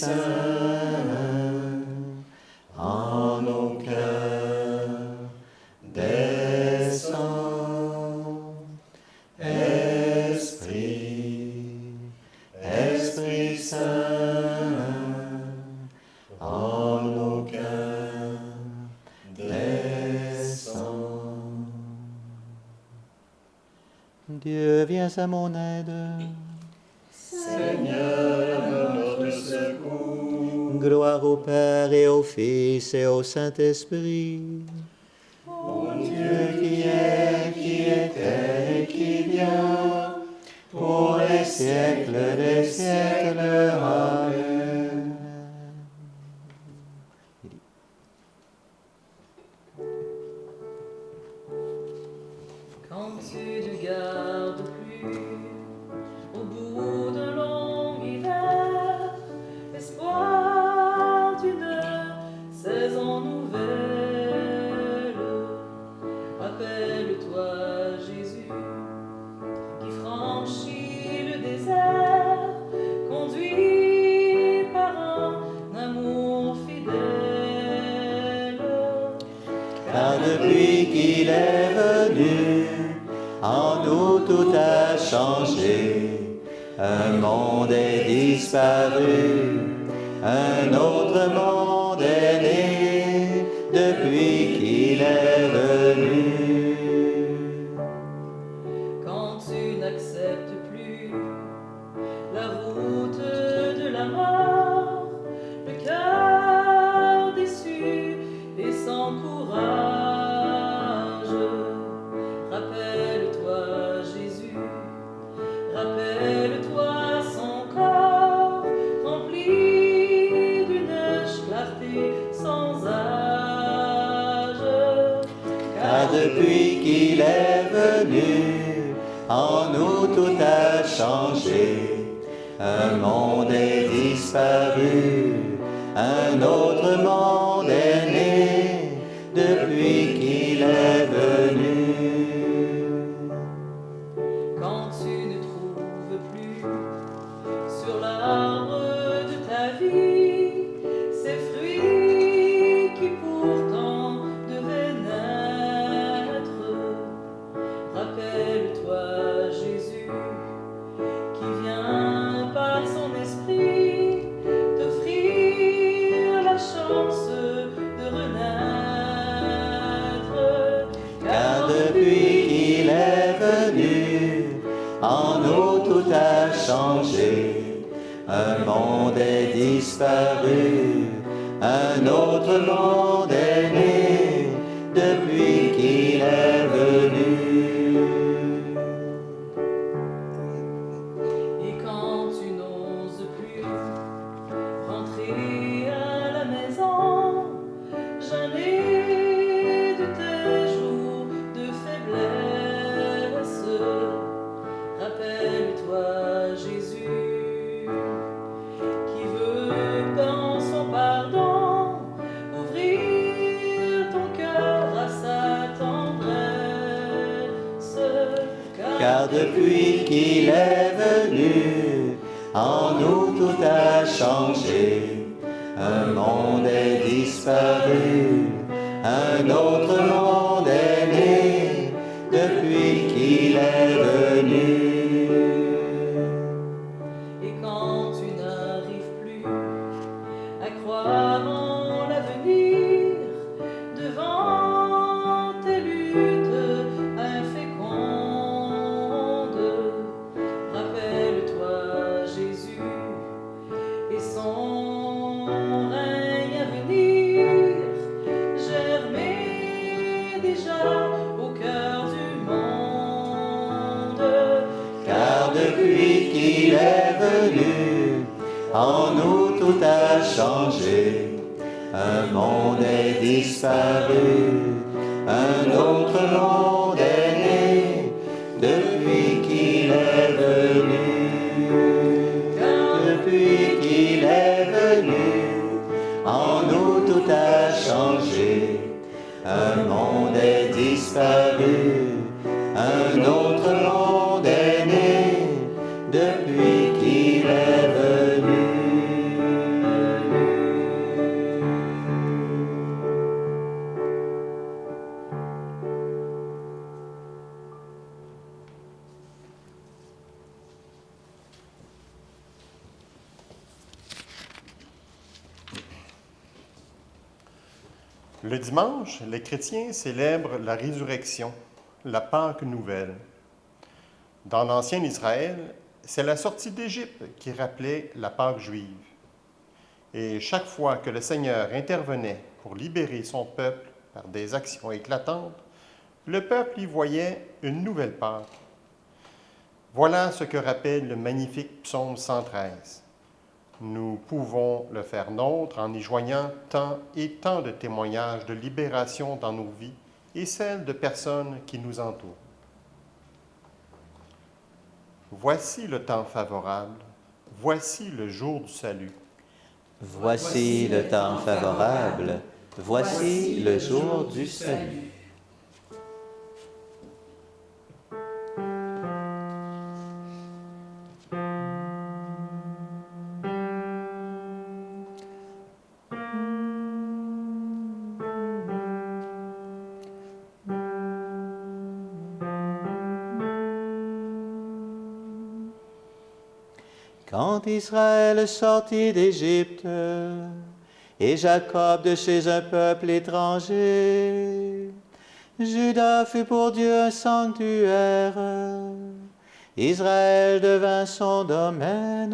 Saint, en nos cœurs, descends. Esprit Saint, en nos cœurs, descends. Dieu, viens à mon aide. Seigneur, notre secours. Gloire au Père et au Fils et au Saint-Esprit. Ô Dieu qui est, qui était et qui vient, Pour les siècles des siècles. Amen. Quand tu ne gardes plus, au bout d'un long hiver, l'espoir d'une saison nouvelle, rappelle-toi Jésus, qui franchit le désert, conduit par un amour fidèle. Car depuis qu'il est venu, en nous tout a changé. Un monde est disparu, un autre monde est né depuis qu'il est venu. Quand tu n'acceptes plus la route de la mort, le cœur déçu et sans courage, rappelle-toi Jésus, rappelle-toi son corps rempli d'une clarté sans âge. Car depuis qu'il est venu, en nous tout a changé. Un monde est disparu, un autre monde est né depuis qu'il est venu. Quand tu ne trouves plus sur l'arbre de ta vie ces fruits qui pourtant devaient naître, rappelle-toi Jésus qui vient par son esprit t'offrir la chance de renaître. Car depuis qu'il est venu, en nous tout a changé. Un monde est disparu, un autre monde est né depuis qu'il est venu. Et quand tu n'oses plus rentrer à la maison, jamais de tes jours de faiblesse, rappelle-toi Jésus qui veut par son pardon ouvrir ton cœur à sa tendresse. Car depuis qu'il est venu, en nous tout a changé. Un monde est disparu, un autre monde est né depuis qu'il est venu. Et quand tu n'arrives plus à croire en l'avenir, devant tes luttes infécondes, rappelle-toi Jésus et son règne à venir, germer déjà au cœur du monde. Car depuis qu'il est venu, en nous tout a changé. Un monde est disparu, un autre monde est né depuis qu'il est venu. Car depuis qu'il est venu, en nous tout a changé. Un monde est disparu, un autre monde est né depuis qu'il est venu. Le dimanche, les chrétiens célèbrent la résurrection, la Pâque nouvelle. Dans l'ancien Israël, c'est la sortie d'Égypte qui rappelait la Pâque juive. Et chaque fois que le Seigneur intervenait pour libérer son peuple par des actions éclatantes, le peuple y voyait une nouvelle Pâque. Voilà ce que rappelle le magnifique psaume 113. Nous pouvons le faire nôtre en y joignant tant et tant de témoignages de libération dans nos vies et celles de personnes qui nous entourent. Voici le temps favorable, voici le jour du salut. Voici le temps favorable, voici le jour du salut. Quand Israël sortit d'Égypte, et Jacob de chez un peuple étranger, Juda fut pour Dieu un sanctuaire, Israël devint son domaine.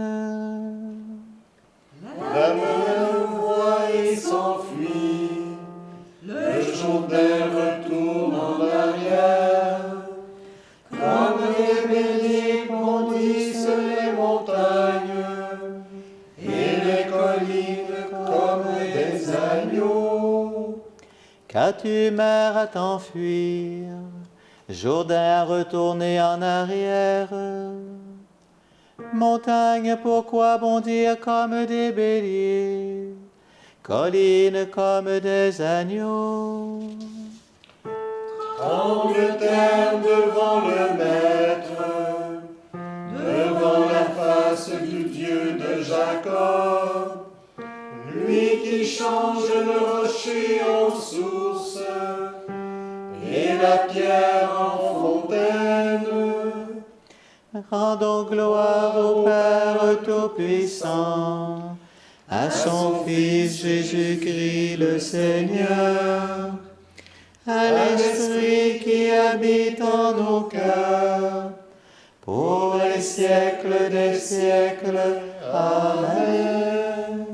La mer voit et s'enfuit, le Jourdain retourne en arrière, comme les béliers bondissent les montagnes, et les collines comme des agneaux. Qu'as-tu, mer, à t'enfuir, Jourdain à retourner en arrière? Montagne, pourquoi bondir comme des béliers, collines comme des agneaux? Tremble terre devant le Maître, devant la face du Dieu de Jacob, lui qui change le rocher en source et la pierre en fontaine. Rendons gloire au Père Tout-Puissant, à son Fils Jésus-Christ le Seigneur, à l'Esprit qui habite en nos cœurs, pour les siècles des siècles. Amen.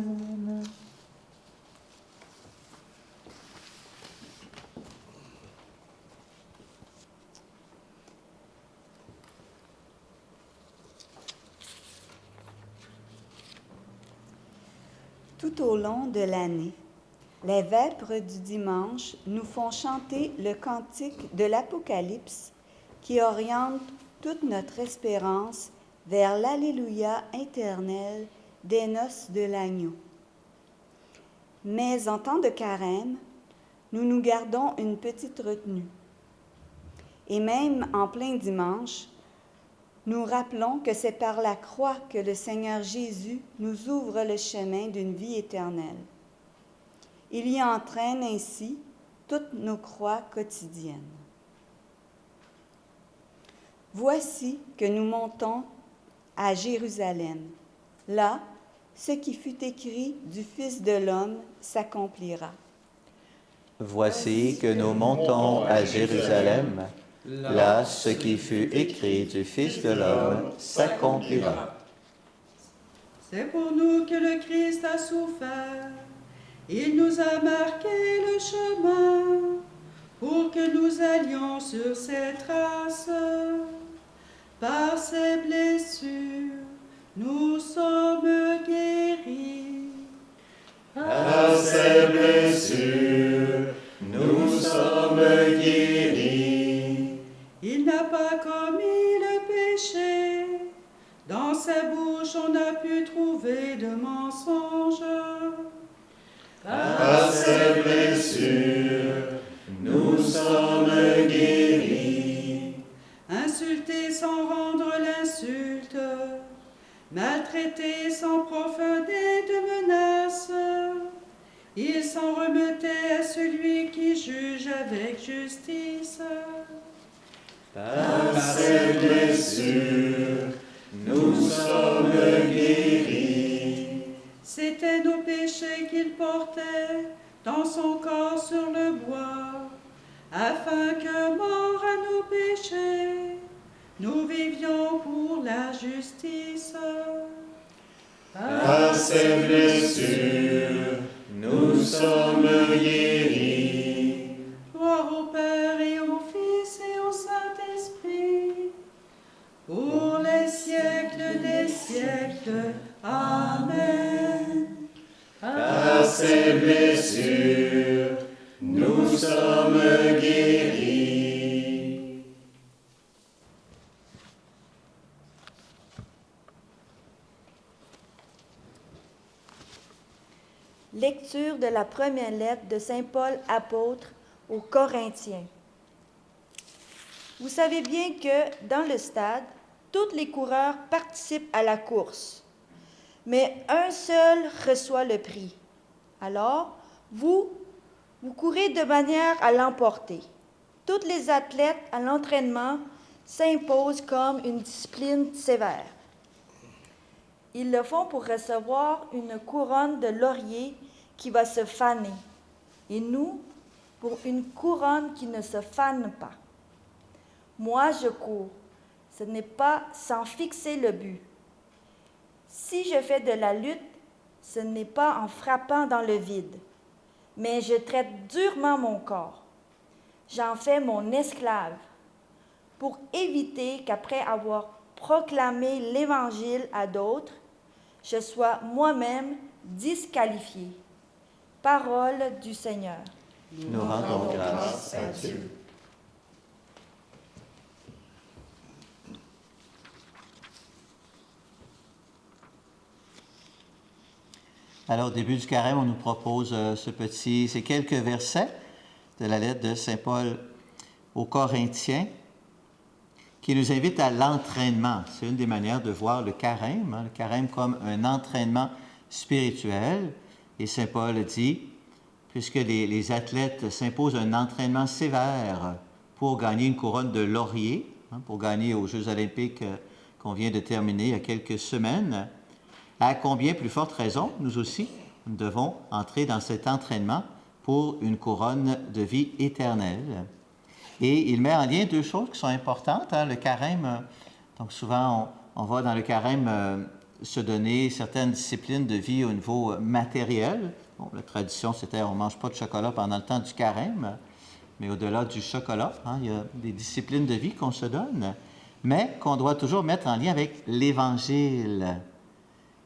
Tout au long de l'année, les vêpres du dimanche nous font chanter le cantique de l'Apocalypse qui oriente toute notre espérance vers l'Alléluia éternel des noces de l'agneau. Mais en temps de carême, nous nous gardons une petite retenue. Et même en plein dimanche, nous rappelons que c'est par la croix que le Seigneur Jésus nous ouvre le chemin d'une vie éternelle. Il y entraîne ainsi toutes nos croix quotidiennes. Voici que nous montons à Jérusalem. Là, ce qui fut écrit du Fils de l'homme s'accomplira. Voici que nous montons à Jérusalem. Là, ce qui fut écrit du Fils de l'homme s'accomplira. C'est pour nous que le Christ a souffert. Il nous a marqué le chemin pour que nous allions sur ses traces. Par ses blessures, nous sommes guéris. Par ses blessures, nous sommes guéris. Il n'a pas commis le péché. Dans sa bouche, on n'a pu trouver de mensonge. Par ses blessures, nous sommes guéris. Insulté sans rendre l'insulte, maltraité sans proférer de menaces, il s'en remettait à celui qui juge avec justice. Par ses blessures, nous sommes guéris. C'était nos péchés qu'il portait, dans son corps sur le bois, afin que, mort à nos péchés, nous vivions pour la justice. Par ses blessures, nous sommes guéris. Gloire au Père et au Fils et au Saint-Esprit, pour les siècles des siècles. Amen. Par ses blessures, nous sommes guéris. Lecture de la première lettre de Saint Paul apôtre aux Corinthiens. Vous savez bien que dans le stade, tous les coureurs participent à la course, mais un seul reçoit le prix. Alors, vous courez de manière à l'emporter. Tous les athlètes à l'entraînement s'imposent comme une discipline sévère. Ils le font pour recevoir une couronne de laurier qui va se faner, et nous, pour une couronne qui ne se fane pas. Moi, je cours. Ce n'est pas sans fixer le but. Si je fais de la lutte, ce n'est pas en frappant dans le vide, mais je traite durement mon corps. J'en fais mon esclave, pour éviter qu'après avoir proclamé l'Évangile à d'autres, je sois moi-même disqualifié. Parole du Seigneur. Nous rendons grâce à Dieu. Alors, au début du carême, on nous propose ces quelques versets de la lettre de Saint Paul aux Corinthiens qui nous invite à l'entraînement. C'est une des manières de voir le carême comme un entraînement spirituel. Et Saint Paul dit, puisque les athlètes s'imposent un entraînement sévère pour gagner une couronne de laurier, pour gagner aux Jeux olympiques qu'on vient de terminer il y a quelques semaines, à combien plus forte raison, nous aussi, nous devons entrer dans cet entraînement pour une couronne de vie éternelle. Et il met en lien deux choses qui sont importantes. Le carême, donc souvent on va dans le carême se donner certaines disciplines de vie au niveau matériel. Bon, la tradition, c'était on ne mange pas de chocolat pendant le temps du carême, mais au-delà du chocolat, il y a des disciplines de vie qu'on se donne, mais qu'on doit toujours mettre en lien avec l'Évangile.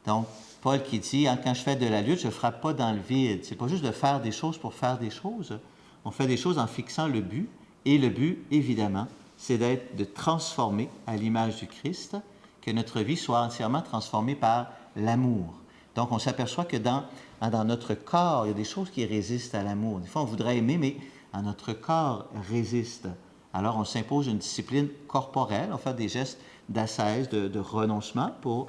Donc, Paul qui dit, quand je fais de la lutte, je ne frappe pas dans le vide. Ce n'est pas juste de faire des choses pour faire des choses. On fait des choses en fixant le but. Et le but, évidemment, c'est de transformer à l'image du Christ, que notre vie soit entièrement transformée par l'amour. Donc, on s'aperçoit que dans notre corps, il y a des choses qui résistent à l'amour. Des fois, on voudrait aimer, mais notre corps résiste. Alors, on s'impose une discipline corporelle, on fait des gestes d'ascèse, de renoncement pour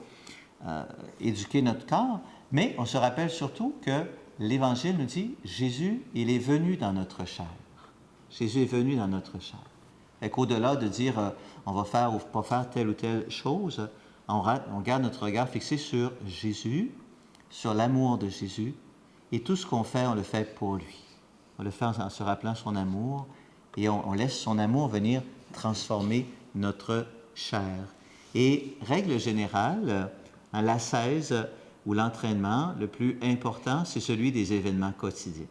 éduquer notre corps, mais on se rappelle surtout que l'Évangile nous dit, Jésus, il est venu dans notre chair. Jésus est venu dans notre chair. Fait qu'au-delà de dire on va faire ou pas faire telle ou telle chose, on garde notre regard fixé sur Jésus, sur l'amour de Jésus, et tout ce qu'on fait, on le fait pour lui. On le fait en se rappelant son amour, et on laisse son amour venir transformer notre chair. Et règle générale, l'ascèse ou l'entraînement, le plus important, c'est celui des événements quotidiens.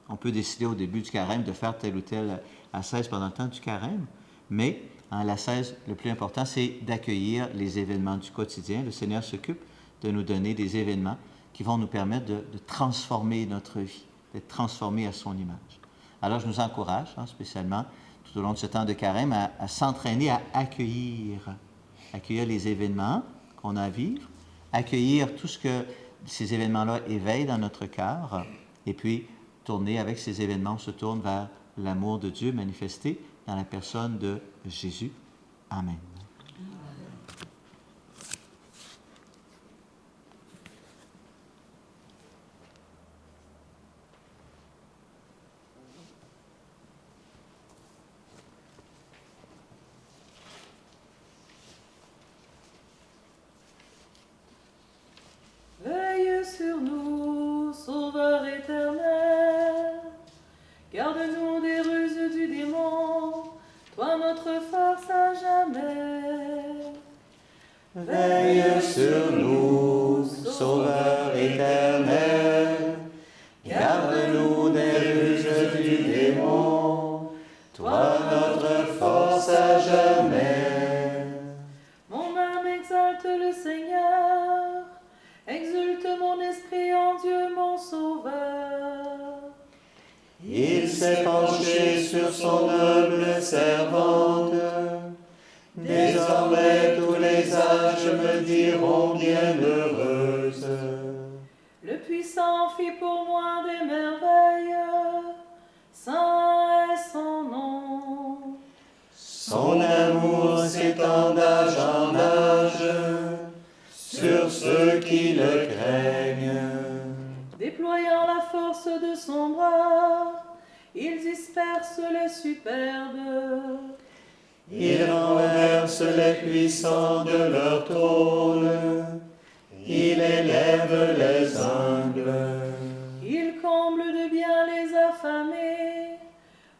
On peut décider au début du carême de faire telle ou telle ascèse pendant le temps du carême, mais l'ascèse, le plus important, c'est d'accueillir les événements du quotidien. Le Seigneur s'occupe de nous donner des événements qui vont nous permettre de transformer notre vie, d'être transformés à son image. Alors, je nous encourage, spécialement tout au long de ce temps de carême, à s'entraîner à accueillir les événements qu'on a à vivre, accueillir tout ce que ces événements-là éveillent dans notre cœur, et puis tourner avec ces événements, on se tourne vers l'amour de Dieu manifesté dans la personne de Jésus. Amen. Veille sur nous, Sauveur éternel. Veille sur nous, Sauveur éternel. Garde-nous des ruses du démon, toi notre force à jamais. Mon âme exalte le Seigneur, exulte mon esprit en Dieu mon Sauveur. Il s'est penché sur son noble servante. Désormais tous les âges me diront bienheureuse. Le puissant fit pour moi des merveilles, saint est son nom. Son amour s'étend d'âge en âge sur ceux qui le craignent. Déployant la force de son bras, il disperse les superbes. Il renverse les puissants de leur trône. Il élève les humbles. Il comble de bien les affamés,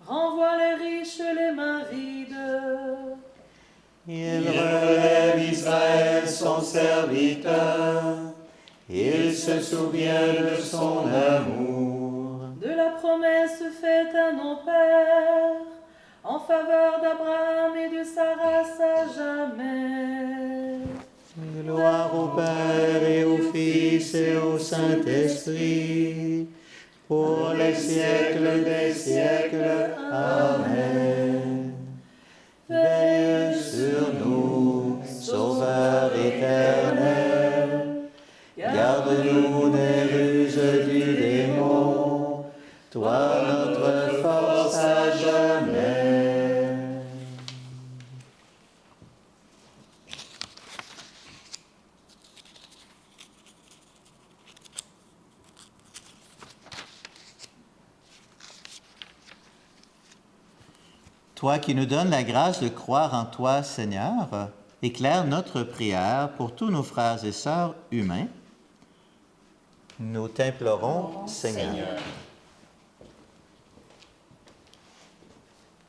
renvoie les riches les mains vides. Il relève Israël, son serviteur. Il se souvient de son amour. De la promesse faite à nos pères, en faveur d'Abraham et de sa race à jamais. Gloire au Père et au Fils et au Saint-Esprit, pour les siècles des siècles. Amen. Veille sur nous, Sauveur éternel. Garde-nous des ruses du démon, toi notre force à jamais. Toi qui nous donnes la grâce de croire en toi, Seigneur, éclaire notre prière pour tous nos frères et sœurs humains. Nous t'implorons, Seigneur.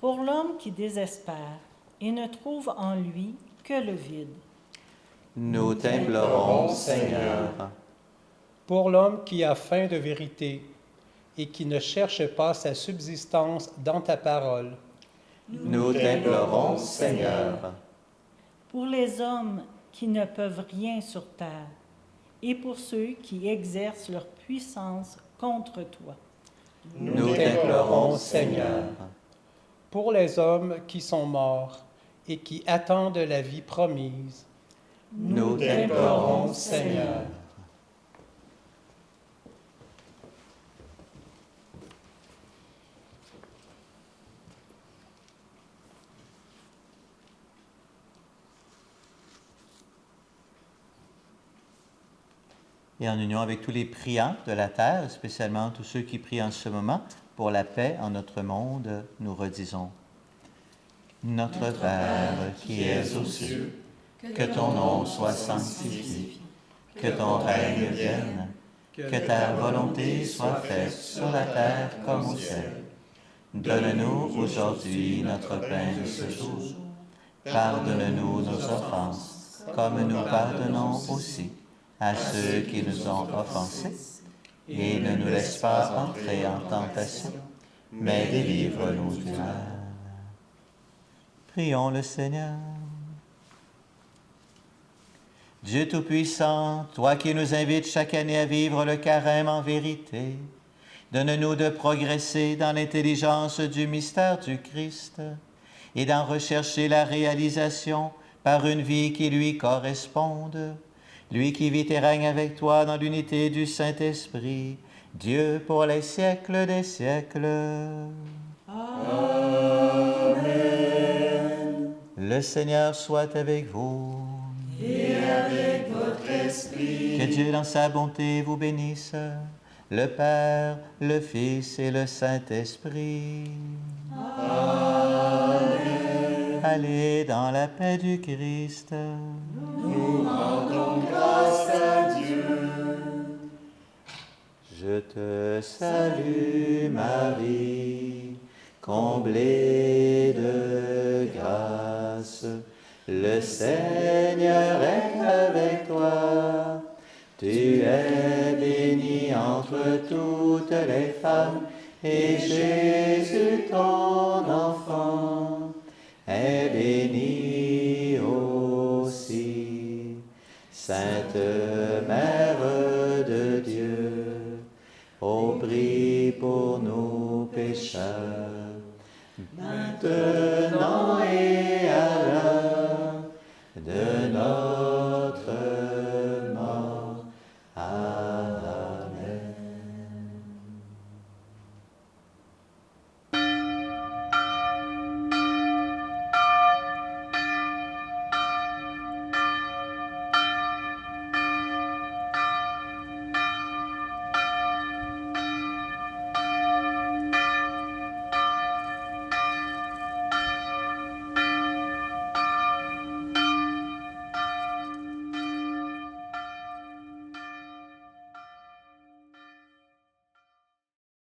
Pour l'homme qui désespère et ne trouve en lui que le vide. Nous t'implorons, Seigneur. Pour l'homme qui a faim de vérité et qui ne cherche pas sa subsistance dans ta parole. Nous t'implorons, Seigneur. Pour les hommes qui ne peuvent rien sur terre et pour ceux qui exercent leur puissance contre toi. Nous t'implorons, Seigneur. Pour les hommes qui sont morts et qui attendent la vie promise. Nous t'implorons, Seigneur. Et en union avec tous les priants de la terre, spécialement tous ceux qui prient en ce moment pour la paix en notre monde, nous redisons: Notre Père qui es aux cieux, que ton nom soit sanctifié, que ton règne vienne, que ta volonté soit faite sur la terre comme au ciel. Donne-nous aujourd'hui notre pain de ce jour. Pardonne-nous nos offenses, comme nous pardonnons aussi à ceux qui nous ont offensés, et ne nous laisse pas entrer en tentation, mais délivre-nous du mal. Prions le Seigneur. Dieu Tout-Puissant, toi qui nous invites chaque année à vivre le carême en vérité, donne-nous de progresser dans l'intelligence du mystère du Christ et d'en rechercher la réalisation par une vie qui lui corresponde. Lui qui vit et règne avec toi dans l'unité du Saint-Esprit, Dieu pour les siècles des siècles. Amen. Le Seigneur soit avec vous. Et avec votre esprit. Que Dieu dans sa bonté vous bénisse, le Père, le Fils et le Saint-Esprit. Amen. Allez dans la paix du Christ. Nous rendons grâce à Dieu. Je te salue, Marie, comblée de grâce. Le Seigneur est avec toi. Tu es bénie entre toutes les femmes, et Jésus, ton enfant, est béni aussi. Sainte Mère de Dieu, ô prie pour nous pécheurs, maintenant